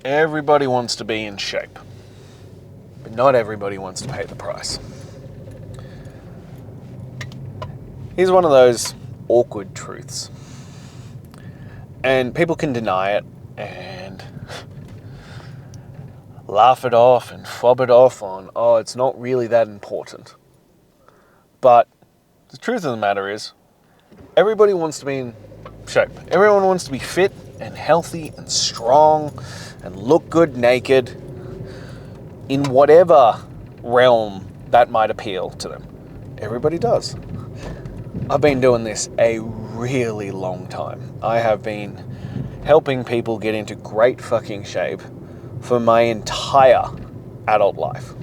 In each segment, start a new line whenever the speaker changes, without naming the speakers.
Everybody wants to be in shape, but not everybody wants to pay the price. Here's one of those awkward truths. And people can deny it and laugh it off and fob it off on, oh, it's not really that important. But the truth of the matter is, everybody wants to be in shape. Everyone wants to be fit and healthy and strong and look good naked in whatever realm that might appeal to them. Everybody does. I've been doing this a really long time. I have been helping people get into great fucking shape for my entire adult life.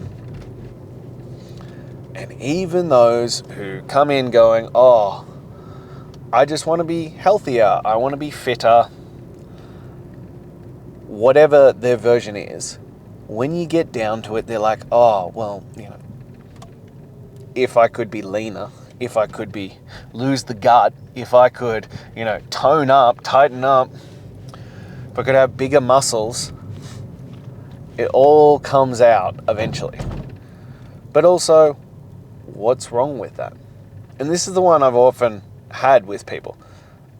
And even those who come in going, oh, I just want to be healthier, I want to be fitter, whatever their version is, when you get down to it, they're like, oh, well, if I could be leaner, if I could lose the gut, if I could, tone up, tighten up, if I could have bigger muscles, it all comes out eventually. But also, what's wrong with that? And this is the one I've often had with people.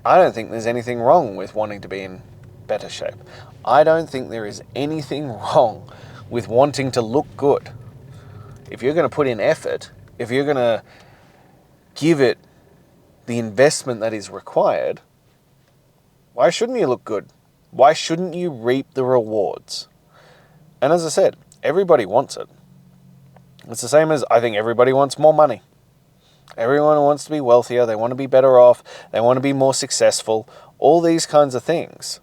I don't think there's anything wrong with wanting to be in better shape. I don't think there is anything wrong with wanting to look good. If you're going to put in effort, if you're going to give it the investment that is required, why shouldn't you look good? Why shouldn't you reap the rewards? And as I said, everybody wants it. It's the same as I think everybody wants more money. Everyone wants to be wealthier, they want to be better off, they want to be more successful, all these kinds of things.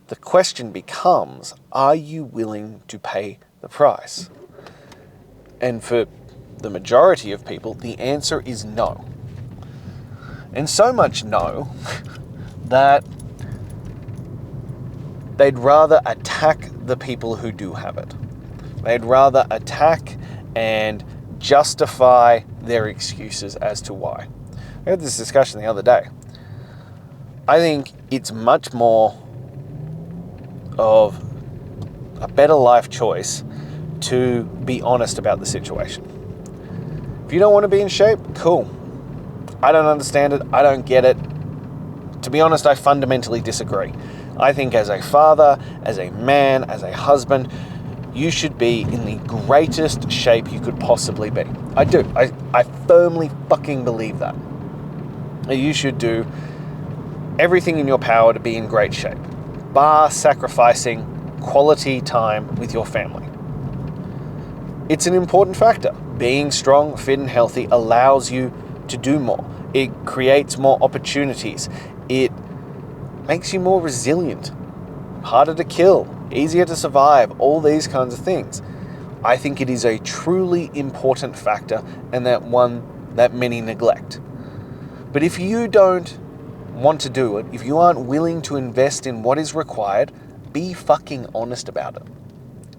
The question becomes, are you willing to pay the price? And for the majority of people, the answer is no. And so much no that they'd rather attack the people who do have it. They'd rather attack and justify their excuses as to why. I had this discussion the other day. I think it's much more of a better life choice to be honest about the situation. If you don't want to be in shape, cool. I don't understand it. I don't get it. To be honest, I fundamentally disagree. I think as a father, as a man, as a husband, you should be in the greatest shape you could possibly be. I do. I firmly fucking believe that. You should do everything in your power to be in great shape, bar sacrificing quality time with your family. It's an important factor. Being strong, fit, and healthy allows you to do more. It creates more opportunities. It makes you more resilient, harder to kill, easier to survive, all these kinds of things. I think it is a truly important factor, and that one that many neglect. But if you don't want to do it, if you aren't willing to invest in what is required, be fucking honest about it.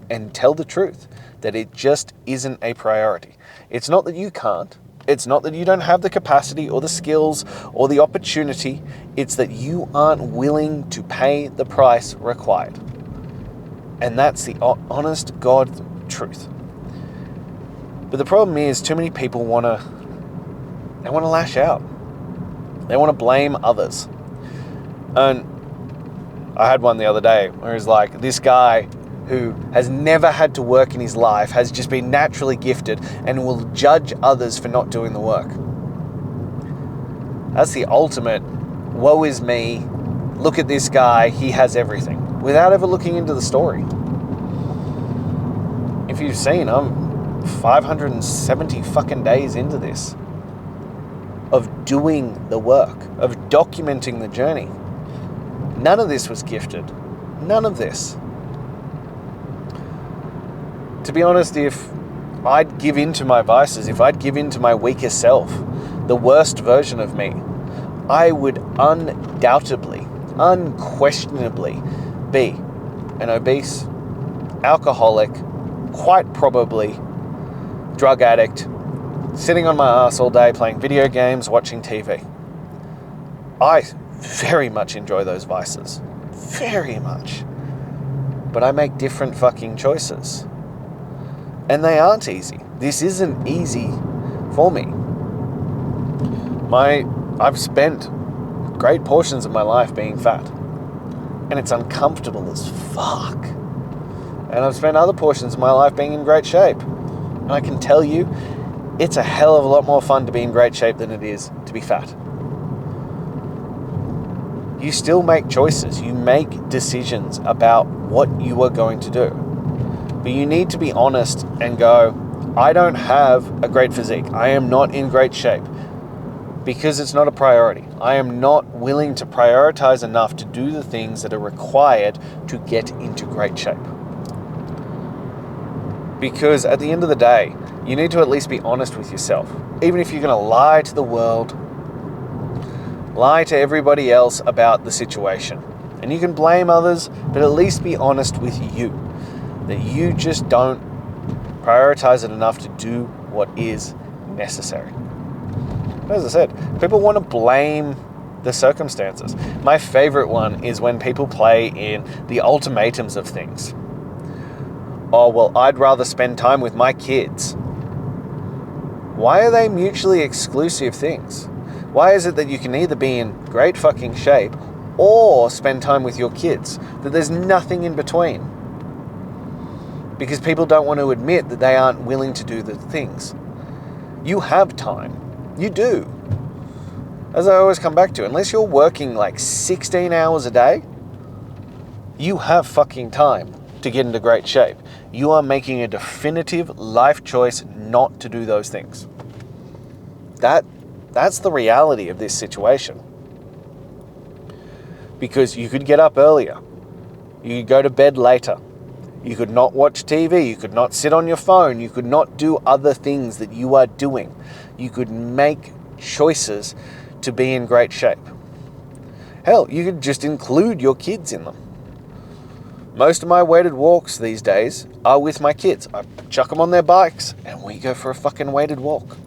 And tell the truth that it just isn't a priority. It's not that you can't. It's not that you don't have the capacity or the skills or the opportunity. It's that you aren't willing to pay the price required. And that's the honest God truth. But the problem is, too many people want to lash out. They want to blame others. And I had one the other day where it's like, this guy who has never had to work in his life, has just been naturally gifted, and will judge others for not doing the work. That's the ultimate, woe is me, look at this guy, he has everything, without ever looking into the story. If you've seen, I'm 570 fucking days into this, of doing the work, of documenting the journey. None of this was gifted. None of this. To be honest, if I'd give in to my vices, if I'd give in to my weaker self, the worst version of me, I would undoubtedly, unquestionably be an obese, alcoholic, quite probably drug addict, sitting on my ass all day playing video games, watching TV. I very much enjoy those vices. Very much. but I make different fucking choices. And they aren't easy. This isn't easy for me. I've spent great portions of my life being fat. And it's uncomfortable as fuck. And I've spent other portions of my life being in great shape. And I can tell you, it's a hell of a lot more fun to be in great shape than it is to be fat. You still make choices. You make decisions about what you are going to do. But you need to be honest and go, I don't have a great physique. I am not in great shape because it's not a priority. I am not willing to prioritize enough to do the things that are required to get into great shape. Because at the end of the day, you need to at least be honest with yourself. Even if you're going to lie to the world, lie to everybody else about the situation. And you can blame others, but at least be honest with you. That you just don't prioritize it enough to do what is necessary. As I said, people want to blame the circumstances. My favorite one is when people play in the ultimatums of things. Oh, well, I'd rather spend time with my kids. Why are they mutually exclusive things? Why is it that you can either be in great fucking shape or spend time with your kids? That there's nothing in between? Because people don't want to admit that they aren't willing to do the things. You have time. You do. As I always come back to, unless you're working like 16 hours a day, you have fucking time to get into great shape. You are making a definitive life choice not to do those things. That's the reality of this situation. Because you could get up earlier. You could go to bed later. You could not watch TV. You could not sit on your phone. You could not do other things that you are doing. You could make choices to be in great shape. Hell, you could just include your kids in them. Most of my weighted walks these days are with my kids. I chuck them on their bikes and we go for a fucking weighted walk.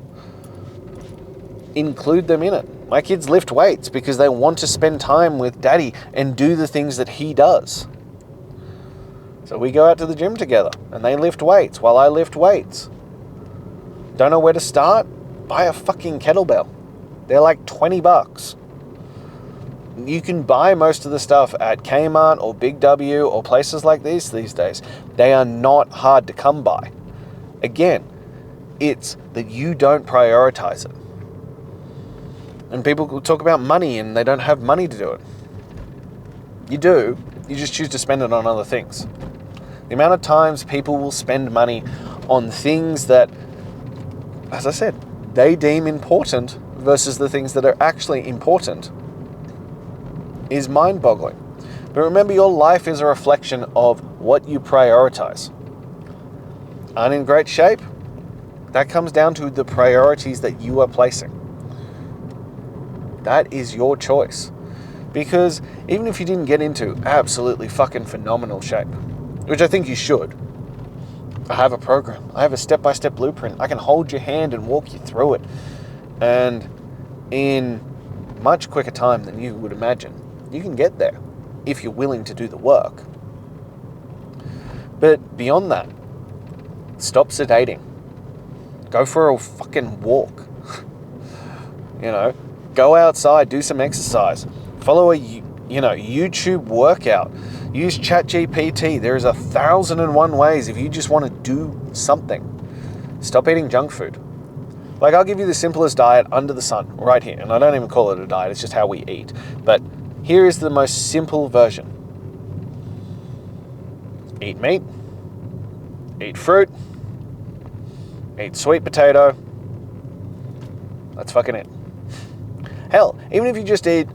Include them in it. My kids lift weights because they want to spend time with daddy and do the things that he does. So we go out to the gym together and they lift weights while I lift weights. Don't know where to start? Buy a fucking kettlebell. They're like $20. You can buy most of the stuff at Kmart or Big W or places like these days. They are not hard to come by. Again, it's that you don't prioritize it. And people will talk about money and they don't have money to do it. You do, you just choose to spend it on other things. The amount of times people will spend money on things that, as I said, they deem important versus the things that are actually important is mind-boggling. But remember, your life is a reflection of what you prioritize. Aren't in great shape? That comes down to the priorities that you are placing. That is your choice. Because even if you didn't get into absolutely fucking phenomenal shape, which I think you should, I have a program. I have a step-by-step blueprint. I can hold your hand and walk you through it. And in much quicker time than you would imagine, you can get there if you're willing to do the work. But beyond that, stop sedating. Go for a fucking walk. Go outside, do some exercise. Follow a YouTube workout. Use ChatGPT. There is 1,001 ways if you just want to do something. Stop eating junk food. Like, I'll give you the simplest diet under the sun right here. And I don't even call it a diet. It's just how we eat. But here is the most simple version. Eat meat. Eat fruit. Eat sweet potato. That's fucking it. Hell, even if you just did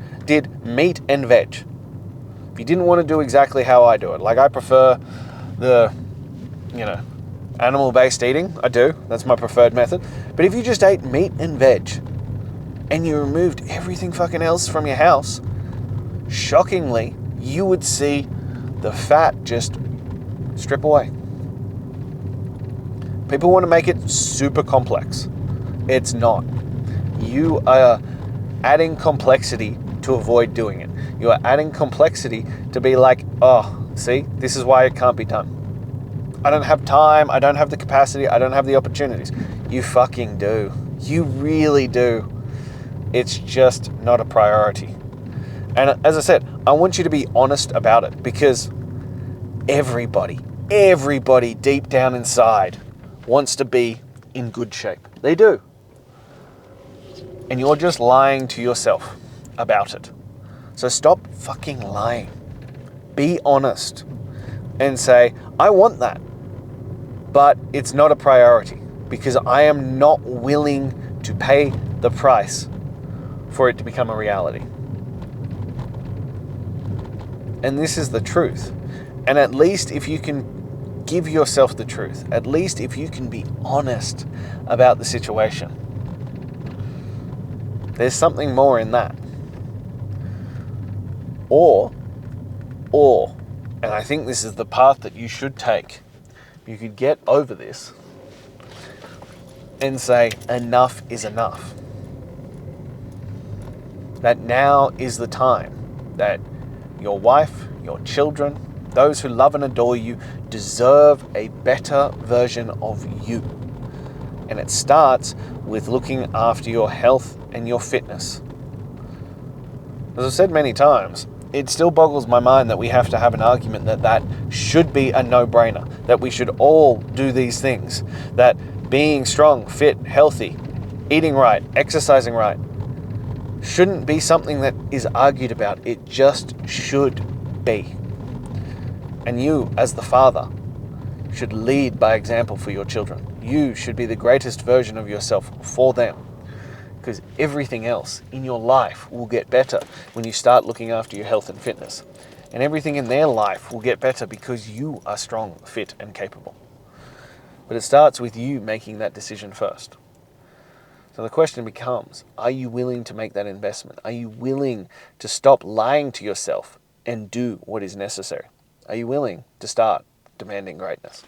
meat and veg. If you didn't want to do exactly how I do it, like I prefer the, animal-based eating. I do. That's my preferred method. But if you just ate meat and veg and you removed everything fucking else from your house, shockingly, you would see the fat just strip away. People want to make it super complex. It's not. You are adding complexity to avoid doing it. You are adding complexity to be like, oh, see, this is why it can't be done. I don't have time, I don't have the capacity, I don't have the opportunities. You fucking do. You really do. It's just not a priority. And as I said, I want you to be honest about it, because everybody deep down inside wants to be in good shape. They do. And you're just lying to yourself about it. So stop fucking lying. Be honest and say, I want that, but it's not a priority because I am not willing to pay the price for it to become a reality. And this is the truth. And at least if you can give yourself the truth, at least if you can be honest about the situation, there's something more in that. Or, and I think this is the path that you should take, you could get over this and say, enough is enough. That now is the time that your wife, your children, those who love and adore you deserve a better version of you. And it starts with looking after your health and your fitness. As I've said many times, it still boggles my mind that we have to have an argument that should be a no-brainer, that we should all do these things, that being strong, fit, healthy, eating right, exercising right, shouldn't be something that is argued about. It just should be. And you, as the father, should lead by example for your children. You should be the greatest version of yourself for them. Because everything else in your life will get better when you start looking after your health and fitness. And everything in their life will get better because you are strong, fit, and capable. But it starts with you making that decision first. So the question becomes, are you willing to make that investment? Are you willing to stop lying to yourself and do what is necessary? Are you willing to start demanding greatness?